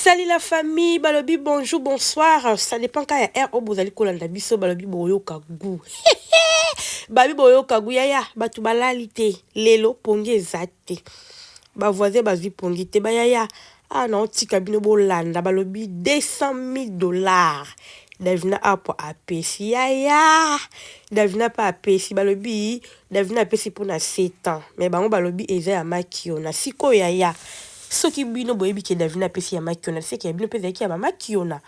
Salut la famille, balobi bonjour, bonsoir. Ça dépend quand il y a un vous allez kolanda biso balobi boyo kagou. Babi boyo kagou yaya, batu balalite, lelo pongi ezate. Ba voisin bazi pongi te ba yaya. Ah non, tika bino bolanda balobi $200,000. Davina apo apesi yaya. Davina pa apesi balobi, davina apesi pour na 7 ans. Mais bango balobi eza ya makio na siko yaya. Ce qui bino boyebi ke Davina pesi ya makiona c'est que bino pesi ya makiona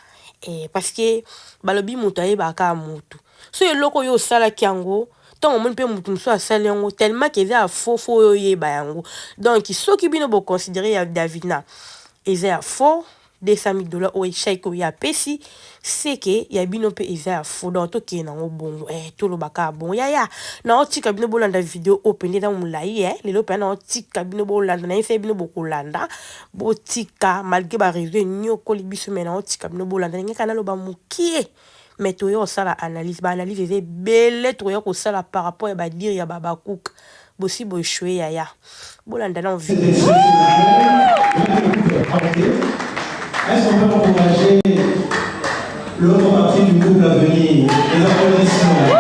parce que balobi mutu ayeba ka mutu so eloko yo sala kiango tant mon pe mutu so asala yango tellement que eza faux yo yeba yango donc ce qui bino bo considérer ya Davina eza faux $200,000 o shaiko ya pesi c'est que ya bino pe eza faux donc to ke na bongo to lo baka bon ya na otika bino bolanda vidéo open dans mulai lelo pe na otika bino bolanda na ise bino bokolanda botika malgré ba réseau nyoko libiso mais na otika bino bolanda ngeka na lo ba mukie mais to yo sala analyse eze belle to yo ko sala par rapport à ba dire ya baba cook bosi bo échouer ya bolanda na vidéo. Est-ce qu'on peut encourager l'autre partie du couple à venir? Les applaudissements.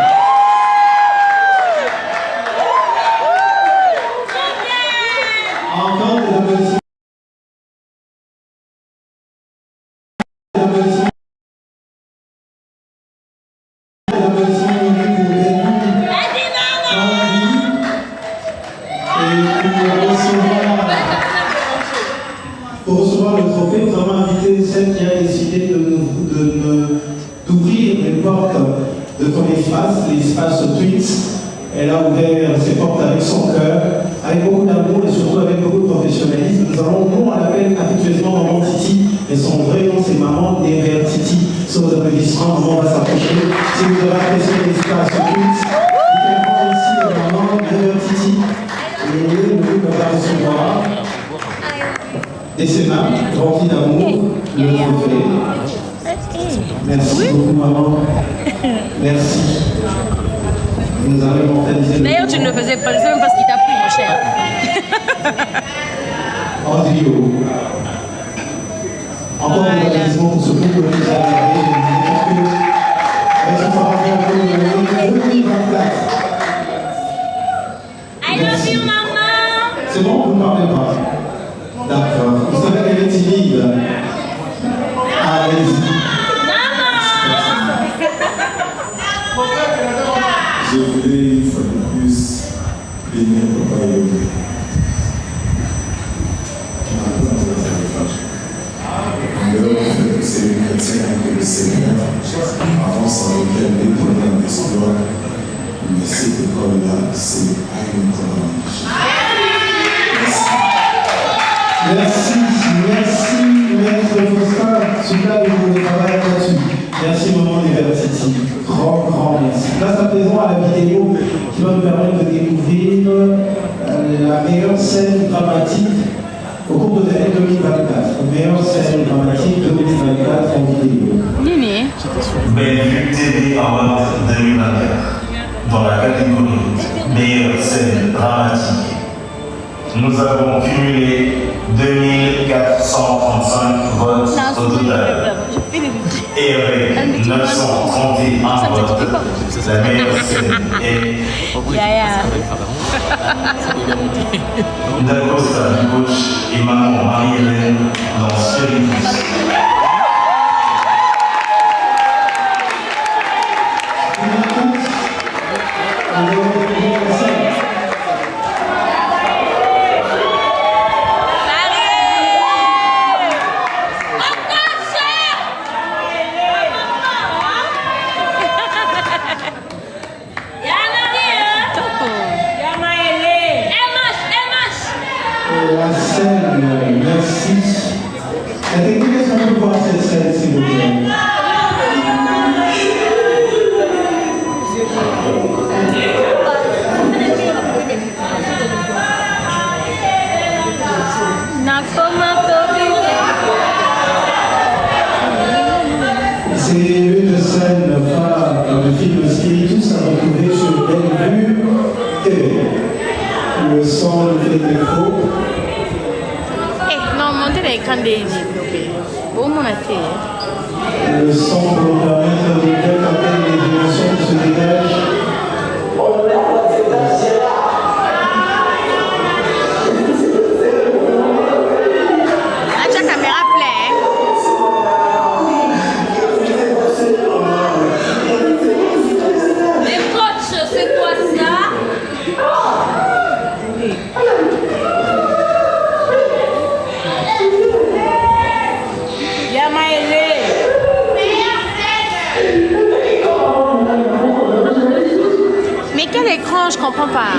Encore des applaudissements. Des applaudissements. Des applaudissements pour recevoir le trophée, nous avons invité celle qui a décidé d'ouvrir les portes de ton espace, l'espace Twins. Elle a ouvert ses portes avec son cœur, avec beaucoup d'amour et surtout avec beaucoup de professionnalisme. Nous allons, nous, on l'appelle affectueusement Maman Titi, mais son vrai nom c'est Maman Nefertiti. Sur vos applaudissements, Maman va s'approcher. Si vous avez apprécié l'espace Twins, dites-moi ici Maman Nefertiti. Et nous va recevoir de ses mains remplies d'amour, le trophée. Merci beaucoup, maman. Merci. Nous allons immortaliser. D'ailleurs, tu ne le faisais pas, c'est même parce qu'il t'a pris, mon cher. En duo. Encore un applaudissement pour ce couple que vous avez regardé. Avec son parent, 2024. I love you, maman. C'est bon, vous ne parlez pas. D'accord. Vous savez qu'elle est timide. Allez-y. Je voulais une fois de plus bénir Papa Yogo. En dehors du fait que c'est une chrétienne que le Seigneur avance avec elle des problèmes d'espoir, mais cette école-là, c'est une école. Merci, maître Fosca. Celui-là, vous voulez travailler là-dessus. Merci, maman Nefertiti. Grand merci. Place à présent à la vidéo qui va nous permettre de découvrir la meilleure scène dramatique au cours de l'année 2024. Meilleure scène dramatique 2024 en vidéo. Nini. Bellevue TV Award 2024 dans la catégorie meilleure scène dramatique. Nous avons cumulé 2435 votes au total. Et avec 931 votes, la meilleure scène est Dacosta Duboche et maman Marie-Hélène dans Spiritus. La scène, merci. La technique, est-ce qu'on peut voir cette scène, s'il vous plaît? C'est une scène phare du film Spiritus à retrouver sur Bellevue TV. Le son, le fait défaut. Non, montez l'écran des Au mon athée. Le son pour nous permettre de bien capter les émotions qui se dégagent. La caméra pleine. Les coachs, c'est quoi ça? Mais quel écran, je comprends pas.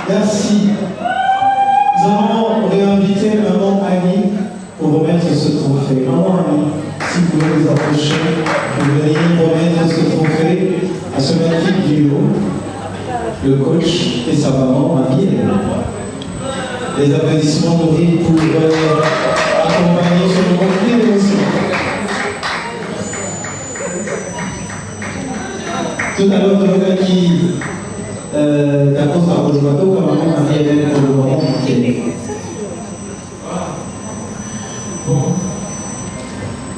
Merci. Nous allons réinviter Maman Annie pour remettre ce trophée. Maman Annie, si vous pouvez vous approcher, vous venez remettre ce trophée à ce magnifique duo, le coach et sa maman, Marie-Hélène. Les applaudissements nourris pour accompagner ce moment d'émotion. Tout à l'heure, de qui d'accord, ça va jouer comme maman Marie-Hélène pour le moment. Bon,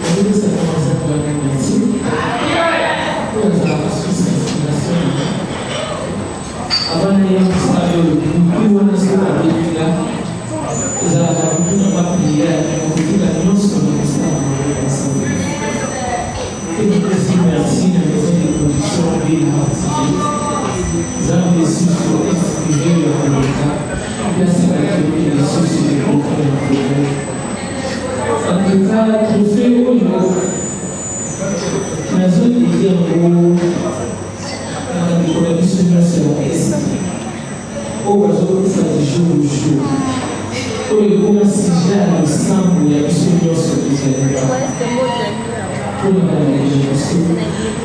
je vais commencer par la merci pour la inspiration. Avant d'aller au stade, nous pouvons nous faire la là. Nous avons pas prié, nous avons la nuance comme nous sommes et nous disons merci de nous faire des conditions bien particulières. Nous avons des sources pour exprimer leur état. Merci à la famille des sources des conflits. En tout cas, trophée au niveau. La zone est bien haut. Pour la mission de l'Est. Au oiseau, ça dit jour au jour. Pour les gros signal ensemble, il y a une solution sur les éléments. Pour la réalisation.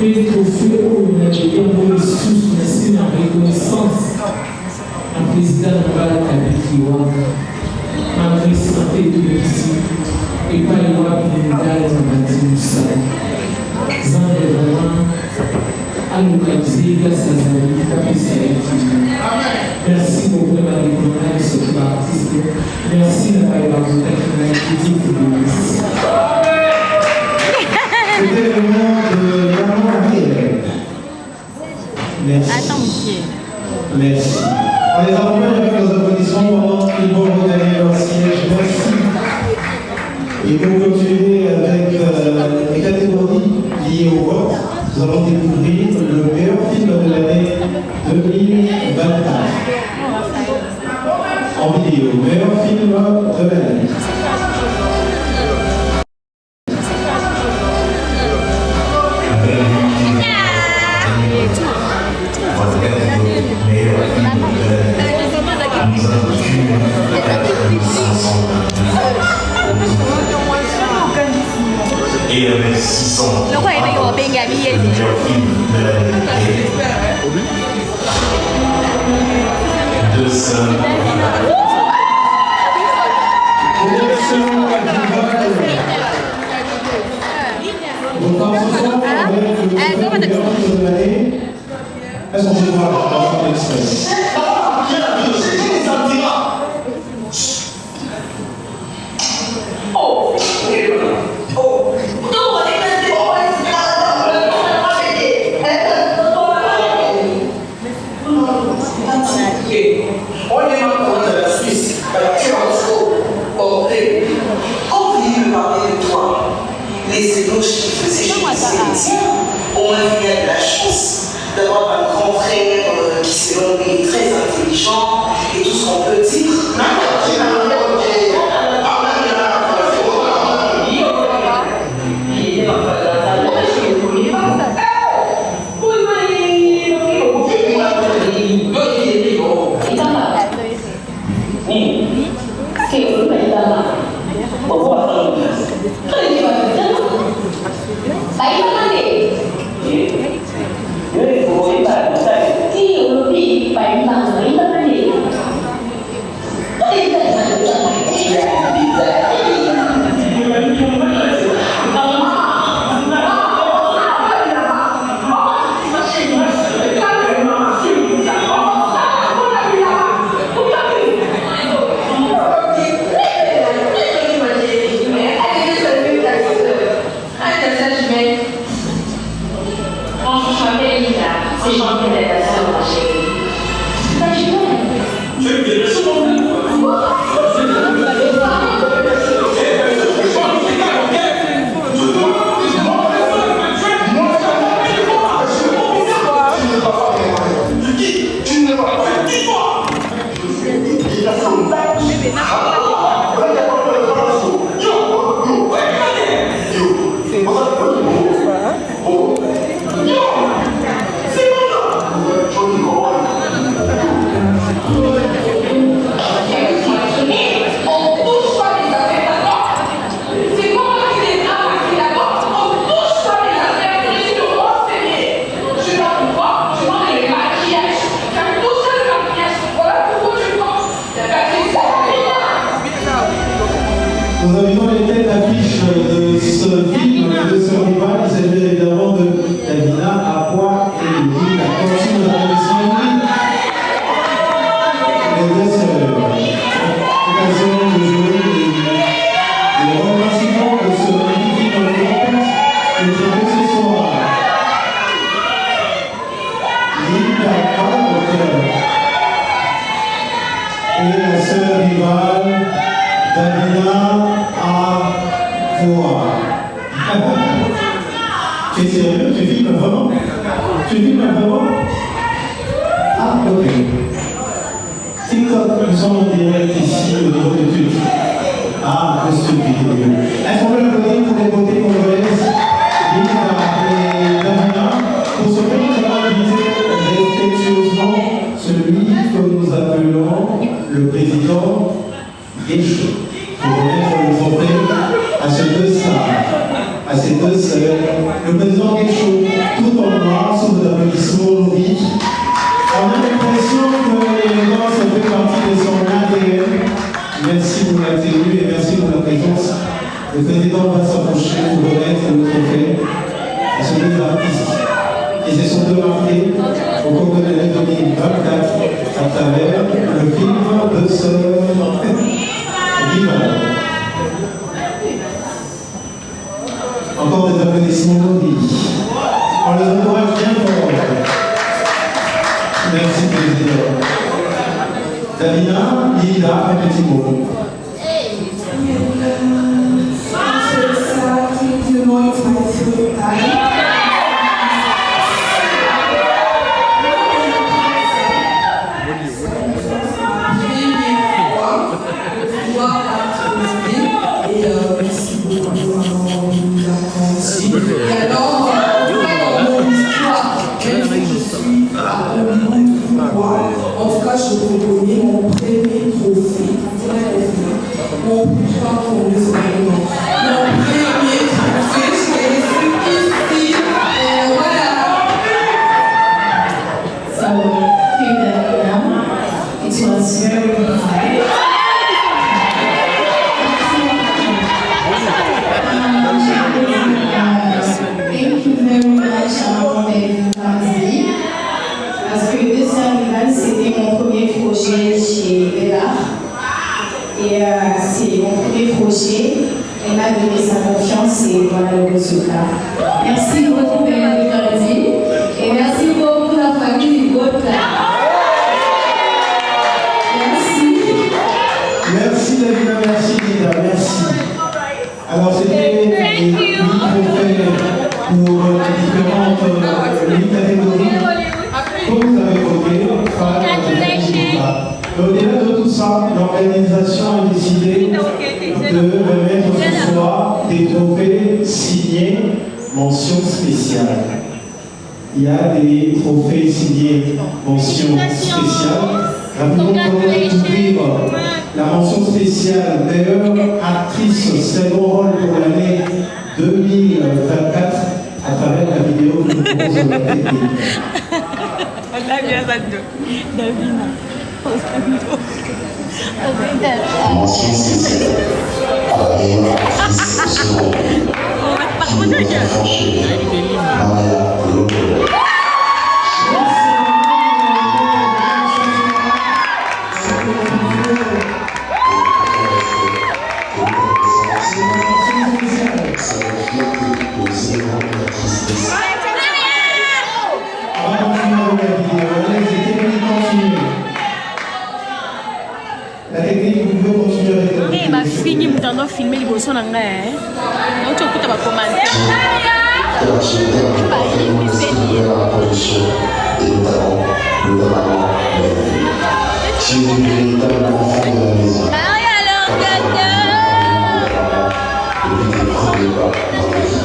Et le trophée où il y a des ressources, merci en reconnaissance. Un président de la Kabikiwa, un santé de ici, et pas le roi Bindal dans la Timoussa. Sans vraiment à localiser grâce à Zali, merci beaucoup de la découverte de ce artiste. Merci de la découverte de la critique de l'Est. C'était le moment de Maman Marie-Hélène. Merci. Attends, monsieur. Merci. On les accompagne avec nos applaudissements pendant qu'ils vont regagner leur siège. Merci. Et pour continuer avec les catégories liées au vote, nous allons découvrir le meilleur film de l'année 2024. En vidéo, meilleur film de l'année. Et avec 600 Le roi est meilleur Bengali. meilleur film de l'année. 200. Est-ce qu'on peut voir l'express? Laissez-nous qui faisaient chez on a eu la chance d'avoir un grand frère qui, selon lui, est très intelligent et tout ce qu'on peut dire. sérieux? Tu filmes vraiment? Tu filmes vraiment? Ah, ok. TikTok, nous sommes en direct ici au niveau de Twitch. Ah, costume vidéo. Est-ce qu'on peut l'applaudir pour les beautés congolaises? Et Damina, pour ce faire, nous allons inviter respectueusement celui que nous appelons le président Guéchou, pour remettre le trophée à ces deux stars, à ces deux sœurs. Le président Guéchou, tout en noir, sous vos applaudissements logiques. On a l'impression que l'élégance fait partie de son ADN. Merci pour la tenue et merci pour la présence. Le président va s'approcher pour remettre le trophée à ces deux artistes qui se sont démarqués au cours de l'année 2024 à travers le film de Sœur Viva. Encore des applaudissements logiques. On les encourage bien fort. Merci, président. Davina, Lila, un petit mot. En tout cas, je reconnais mon premier trophée. Mon premier trophée, je l'ai ici. Voilà. So, it was very hard. Thank you very much, Family. Parce que de Saint-Rival, c'était mon premier projet chez Bella. Et c'est mon premier projet. Elle m'a donné sa confiance et voilà le résultat. Merci beaucoup, Bella Rivaldi. Et merci beaucoup la famille du Gota. Merci. Merci Davina, merci Lila, merci. Alors c'était les 8 trophées pour les différentes 8 catégories. Comme vous avez voté, mais au-delà de tout ça, l'organisation a décidé de remettre ce soir des trophées signés mention spéciale. Il y a des trophées signés mention spéciale. Rapidement, nous allons découvrir la mention spéciale meilleure actrice second rôle pour l'année 2024 à travers la vidéo que nous proposons à la technique. Mention spéciale à la meilleure actrice second rôle qui nous a franchi Maria Lopez. Ma fille m'a filmé les bossons en l'air. Donc tu écoutes ma commande. La production et notamment le maman qui est une véritable enfant de la maison. Depuis les premiers pas dans la vie.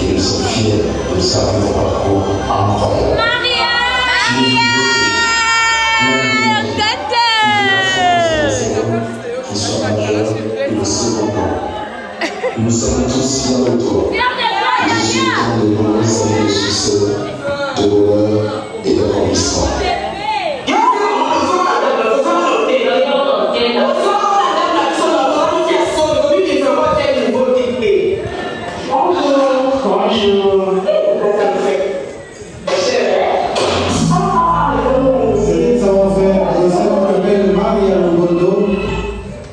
Et nous sommes fiers de savoir ton parcours incroyable. Qui soit majeur et le second temps. Nous sommes tous fiers de toi. Et je suis content de nombreuses années de succès, de bonheur et d'accomplissement.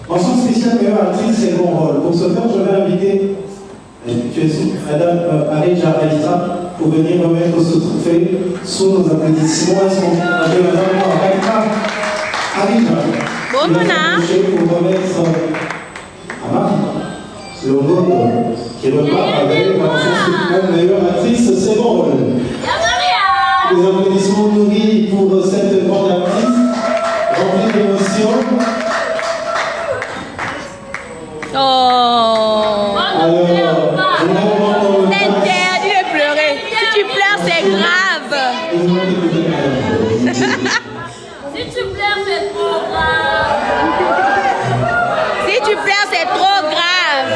Mention spéciale meilleure actrice second rôle. Pour ce faire, je vais inviter Madame Arija Raïta pour venir remettre ce trophée sous nos applaudissements. Est-ce qu'on avait Madame Arija Bon, pour remettre à Marie le groupe qui repart avec la meilleure actrice seconde. Les applaudissements nourris pour cette grande artiste, remplie d'émotion. Oh! T'es interdit de pleurer. Si tu pleures, c'est grave. Si tu pleures, c'est trop grave. Si tu pleures, c'est trop grave.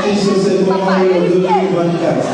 Sur cette moment 2024.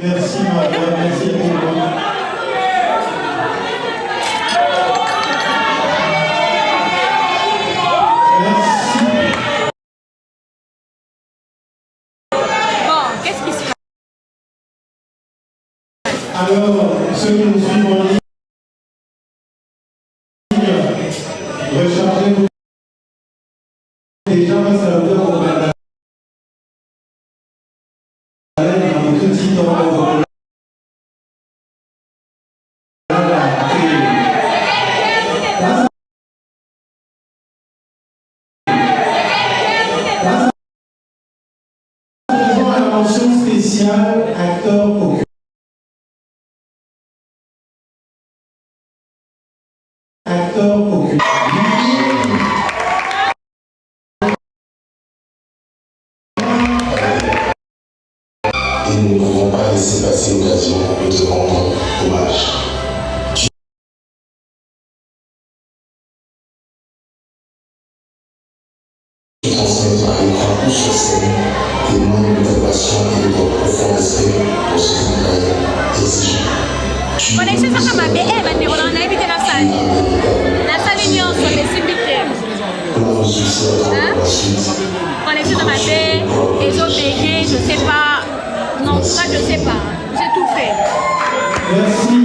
Merci madame, merci beaucoup. Bon, qu'est-ce qui se passe? Alors, ceux qui nous suivent en ligne, rechargez-vous. Déjà, ça va faire pour la mention spéciale acteur occulte. Acteur occulte. Et nous ne pouvons pas laisser passer l'occasion de te rendre hommage. Tu transmets à l'écran ou sur scène témoigne de ta passion et de ton profond respect pour ce travail exigeant. Connexion ça comme bébé, on a invité la salle. La salle union sur les symboliques. Connexion dans ma tête, les autres bégayés, je sais pas. Non, ça je sais pas. J'ai tout fait. Merci.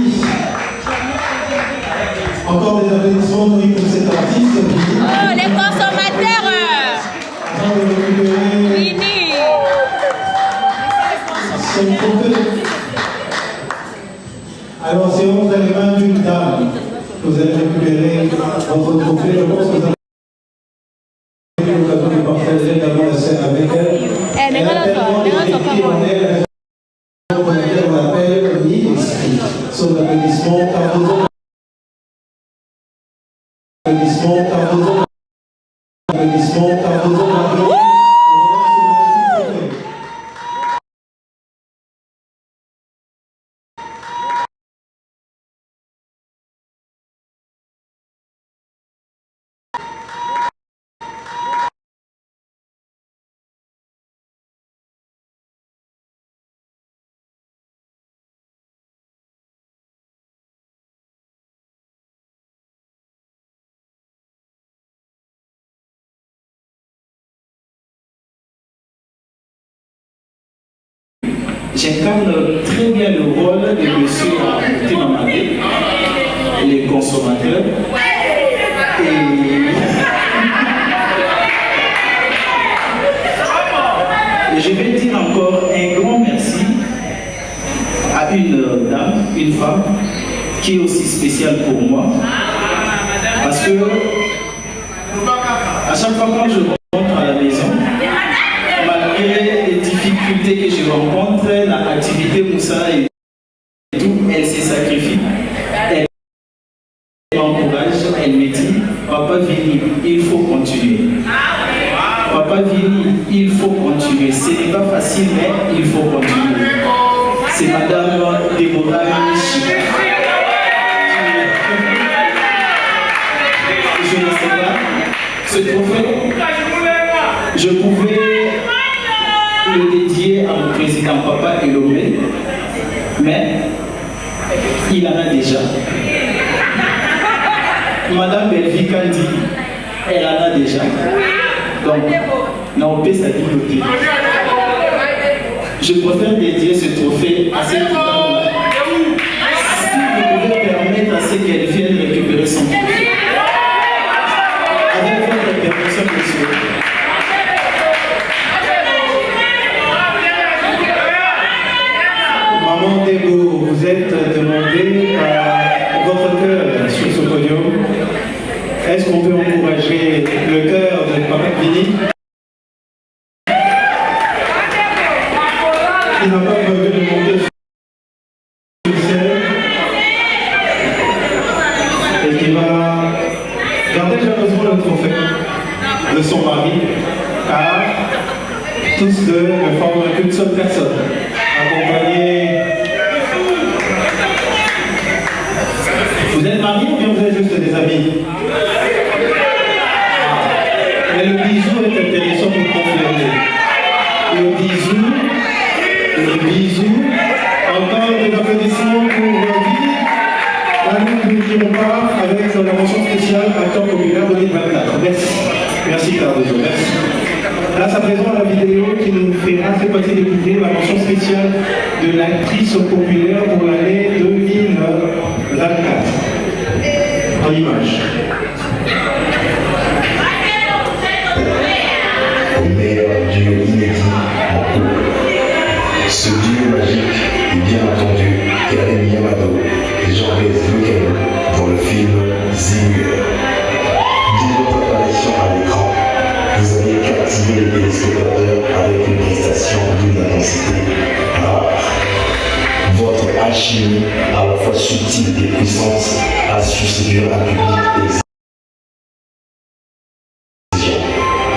Encore des applaudissements pour cet artiste. Oh, les consommateurs. Fini. Alors, c'est entre les mains d'une dame que vous allez récupérer votre trophée. Je pense que vous avez l'occasion de partager également la scène avec elle. Elle a tellement écrit en elle, on l'appelle Nix. Son applaudissement, pardon. Applaudissement, pardon. Applaudissement, pardon. J'incarne très bien le rôle de monsieur Timamade, les consommateurs. Et je vais dire encore un grand merci à une dame, une femme, qui est aussi spécial pour moi. Parce que à chaque fois quand je rentre à la maison, malgré les difficultés que je rencontre, l'activité Moussa et tout, elle se sacrifie. Elle m'encourage, elle me dit, Papa Vini, il faut continuer. Papa Vini, il faut continuer. Ce n'est pas facile, mais il faut continuer. C'est Madame Déborah Michi. Je ne sais pas, ce trophée, je pouvais le dédier à mon président Papa Elomé, mais il en a déjà. Madame Belvi Kandi, elle en a déjà. Donc, on peut s'adapter. Je préfère dédier ce trophée à cette femme-là. Si vous pouvez permettre à ce qu'elle vienne récupérer son trophée. Avec votre permission, monsieur. Maman Débo, vous êtes demandée à votre cœur sur ce podium. Est-ce qu'on peut encourager le cœur de Papa Vini? Il n'a pas prévu de monter sur scène et qui va garder généreusement le trophée de son mari, car tous deux ne forment qu'une seule personne, accompagnés. Vous êtes mariés ou bien vous êtes juste des amis? Mais le bisou est intéressant pour confirmer. Le bisou, encore des applaudissements pour Vivi. Nous n'oublions pas avec la mention spéciale acteur populaire 2024. Merci. Merci Cardozo. Merci. Là, à présent, la vidéo qui nous fera cette partie découvrir la mention spéciale de l'actrice populaire pour l'année 2024. En image. Meilleur duo inédit en couple. Ce duo magique est bien entendu Karim Yamado et Jean-Blaise Lecaillou dans le film Zimuel. Dès votre apparition à l'écran, vous avez captivé les téléspectateurs avec une prestation d'une intensité rare. Votre alchimie, à la fois subtile et puissante, a su séduire un public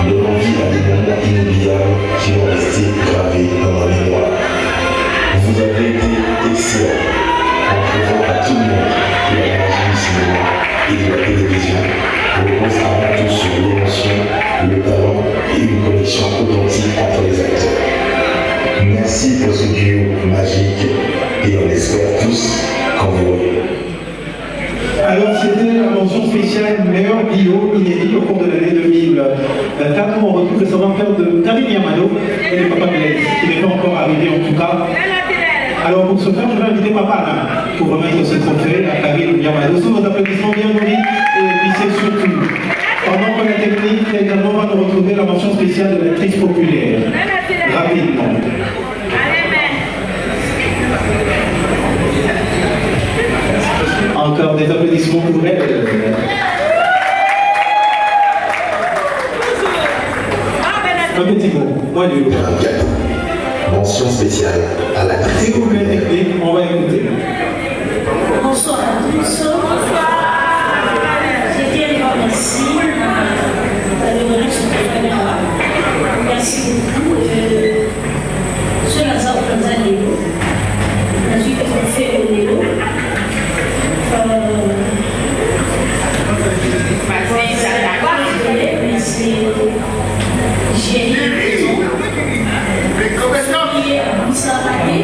donnant vie à des moments inoubliables qui vont rester gravés dans ma mémoire. Vous avez été excellent en prouvant à tout le monde que la magie du cinéma et de la télévision repose avant tout sur l'émotion, le talent et une connexion authentique entre les acteurs. Merci pour ce duo magique et on espère tous qu'en vous reverrez. Alors c'était la mention spéciale meilleur bio inédit au cours de l'année 2024 où on retrouve le savoir-faire de Karim Yamado et de Papa Blaise, qui n'est pas encore arrivé en tout cas. Alors pour ce faire, je vais inviter Papa Alain pour remettre ce trophée à Karim Yamado. Sous vos applaudissements bien nourris et épicés surtout. Pendant que la technique également va nous retrouver la mention spéciale de l'actrice populaire. Rapidement. Encore des applaudissements pour elle. Un petit mot, moi du Mention spéciale à l'actrice. S'il vous plaît, technique, on va écouter. Bonsoir à tous. Bonsoir. Je tiens à vous remercier d'aller sur le caméra. Merci beaucoup. Je suis Lazare Kanzaleo. Je suis fait au Néo. J'ai une maison. Qui est à Moussarabé.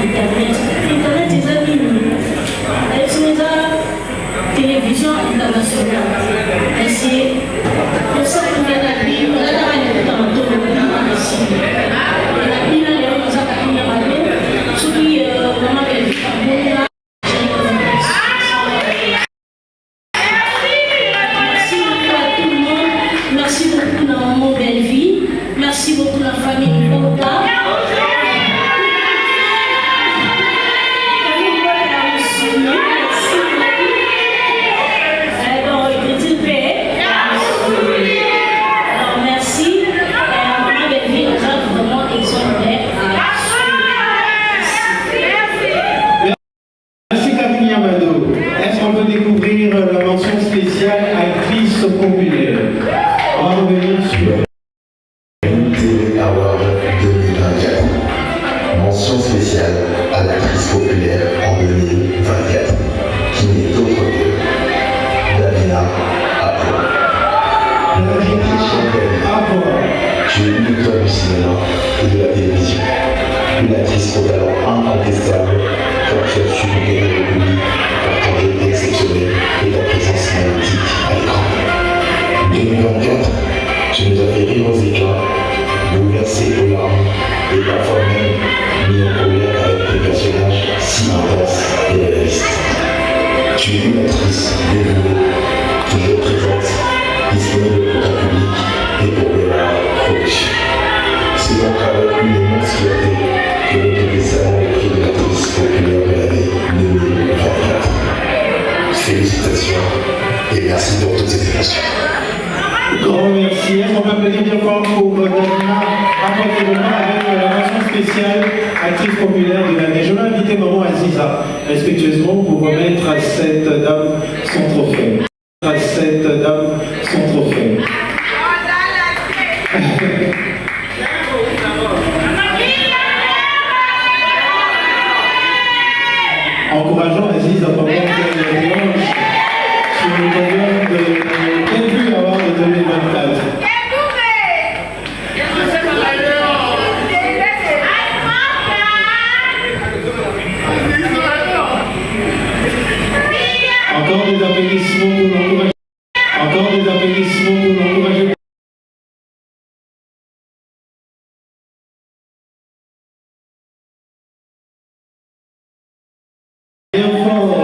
Internet, incontestable, car tu as su conquérir le public par ton jeu exceptionnel et ta présence magnétique à l'écran. 2024, tu nous as fait rire aux éclats, bouleversé aux larmes et parfois même mis en colère avec tes personnages si intenses et réalistes. Tu es une actrice dévouée, toujours présente, disponible pour ton public et pour Bellard Production. C'est donc avec une immense fierté que nous te décernons le prix de l'actrice populaire de l'année 2024. Félicitations et merci pour toutes ces émotions. Grand merci. Est-ce qu'on peut applaudir bien fort pour Davina, rapportez-moi avec la mention spéciale actrice populaire de l'année. Je vais inviter Maman Aziza respectueusement pour remettre à cette dame son trophée. À cette dame son trophée. Encourageons Aziz à prendre le dimanche sur le podium de quel but avoir de 2024. Encore des applaudissements pour l'encourager. Encore des applaudissements pour l'encourager. Bien fort.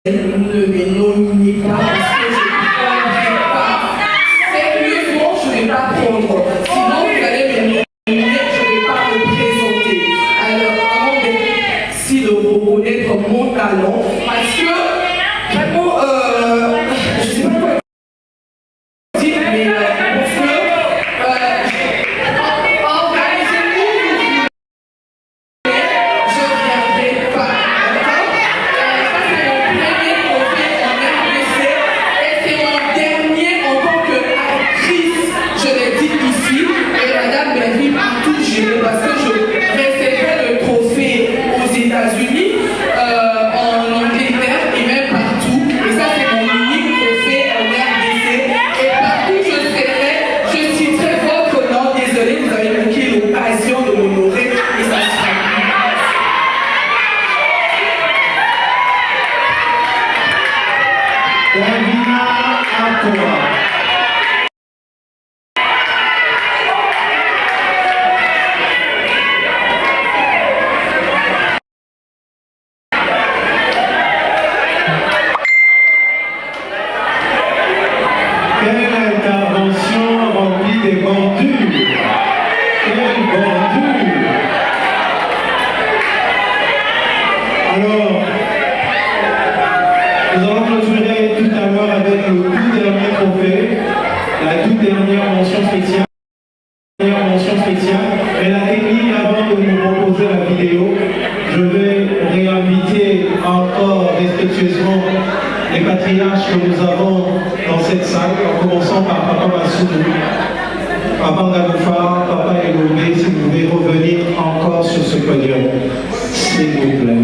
Ne me nominez pas parce que je ne prendrai pas. Sérieusement, je ne vais pas prendre. Sinon, vous allez me nominer, je ne vais pas me présenter. Alors, avant de si de reconnaître mon talent, parce que vraiment, je ne sais pas quoi dire, mais parce que organisez-vous, je ne viendrai pas. Parce que je recevrai le trophée aux États-Unis, en Angleterre et même partout. Et ça, c'est mon unique trophée en RDC. Et partout où je serai, je citerai votre nom. Désolé, vous avez manqué l'occasion de m'honorer. Et ça sera. Davina, à toi. Quelle intervention remplie des bordures! Quelle bordure! Alors, nous allons clôturer tout à l'heure avec le tout dernier trophée, la toute dernière mention spéciale. Mais la technique, avant de nous proposer la vidéo, je vais réinviter encore respectueusement les patriarches que nous avons dans cette salle, en commençant par Papa Massoudou, Papa Ngaloufar, Papa Elobé, si vous pouvez revenir encore sur ce podium, s'il vous plaît.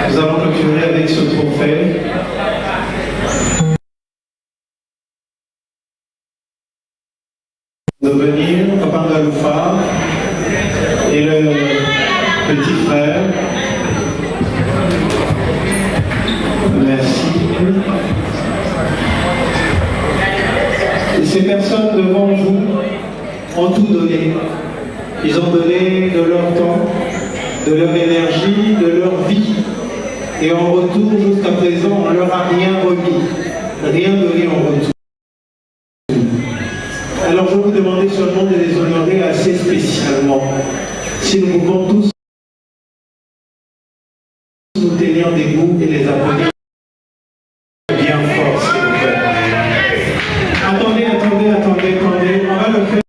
Nous allons clôturer avec ce trophée. De venir, Papa Ngaloufar et le petit frère. Merci. Et ces personnes devant vous ont tout donné. Ils ont donné de leur temps, de leur énergie, de leur vie. Et en retour, jusqu'à présent, on ne leur a rien remis, rien donné en retour. Alors je vais vous demander seulement de les honorer assez spécialement. Si nous pouvons tous nous tenir debout et les applaudir bien fort, s'il vous plaît. Attendez, on va le faire.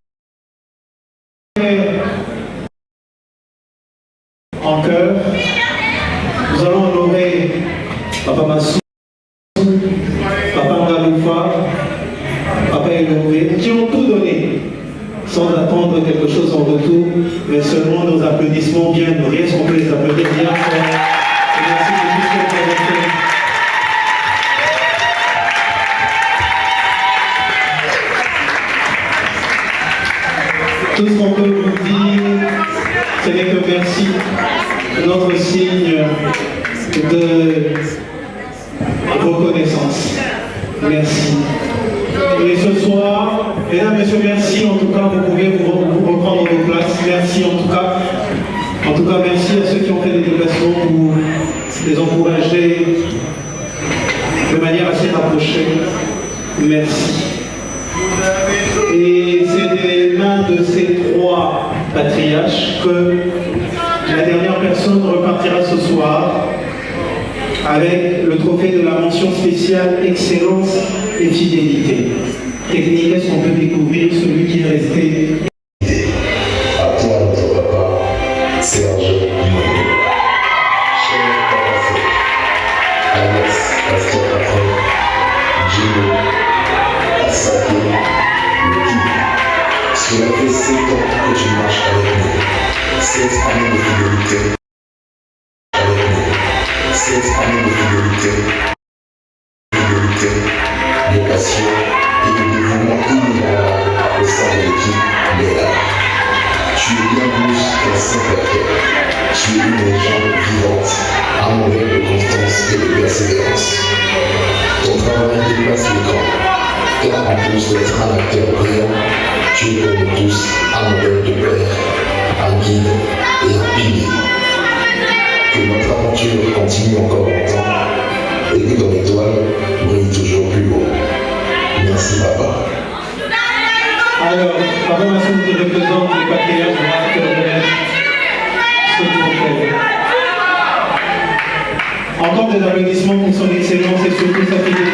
Papa Massou, Papa Ngaloufa, Papa Elombe, qui ont tout donné, sans attendre quelque chose en retour, mais seulement nos applaudissements bien nourris. Est-ce qu'on peut les applaudir bien fort? Et merci de tout ce que vous avez fait. Tout ce qu'on peut vous dire, ce n'est que merci. Notre signe de reconnaissance. Merci. Et ce soir, mesdames, messieurs, merci. En tout cas, vous pouvez vous reprendre vos places. Merci en tout cas. En tout cas, merci à ceux qui ont fait des déplacements pour les encourager de manière assez rapprochée. Merci. Et c'est des mains de ces trois patriarches que la dernière personne repartira ce soir avec le trophée de la mention spéciale Excellence et Fidélité. Technique, est-ce qu'on peut découvrir celui qui est resté? À toi, notre papa, Serge Moïse. Cher papa Serge, Alex, pasteur patron, Gino, Asake, Lucky. Cela fait 7 ans que tu marches avec nous. 7 années de fidélité. Avec nous. 7 années de fidélité, de passion et de dévouement inébranlable au sein de l'équipe Béla. Tu es bien plus qu'un simple acteur. Tu es une légende vivante, un modèle de constance et de persévérance. Ton travail dépasse l'écran, car en plus d'être un acteur brillant, tu es comme nous tous un modèle de père, un guide et un pilier. Que notre aventure continue encore longtemps et que ton étoile brille toujours plus haut. Merci papa. Alors, Papa Massou qui représente les patriarches, je vais te remettre ce trophée. Encore des applaudissements pour son excellence et surtout sa fidélité.